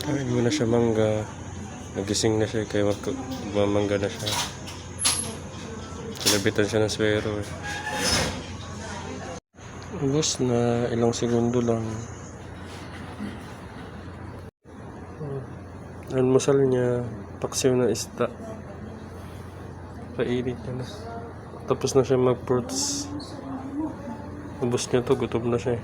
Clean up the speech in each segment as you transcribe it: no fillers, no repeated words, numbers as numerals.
Kain mo na siya mangga. Nagising na siya kaya magmamangga na siya. Sinabitan siya ng swero eh. Ubus na ilang segundo lang. Almusal niya, paksiw na isda. Painit na na. Tapos na siya mag-fruits. Ubus niya to, gutom na siya eh.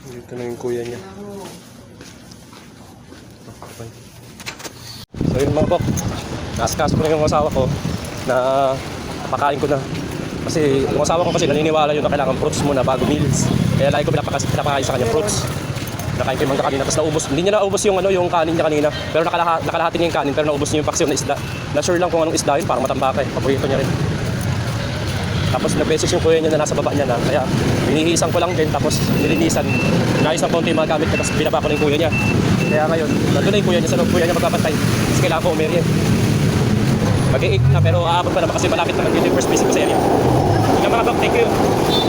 Dito na yung kuya niya. Okay. So yun mga bok, naasikaso ko na yung asawa ko na napakain ko na. Kasi yung asawa ko kasi naniniwala yun na kailangan fruits muna bago meals. Kaya lagi ko pinapakain sa kanya fruits. Nakain ko yung mangga kanina, tapos naubos. Hindi niya naubos yung, yung kanin niya kanina. Pero nakalahati niya yung kanin, pero naubos niya yung paksiw na isda. Na-sure lang kung anong isda yun, parang matambaka eh. Paborito niya rin. Tapos nag-message yung kuya niya na nasa baba niya na. Kaya binihisan ko lang din, tapos nilinisan. Naayos ang konti yung mga gamit niya, tapos binaba ko na yung kuya niya. Kaya ngayon, nandun na yung kuya niya, sa loob kuya niya magpapantay. Kasi kailangan ko umiryan. Mag-i-8 na, pero aabot pa naman kasi malapit naman dito yung first basic ko sa area. Yung mga bag, thank you.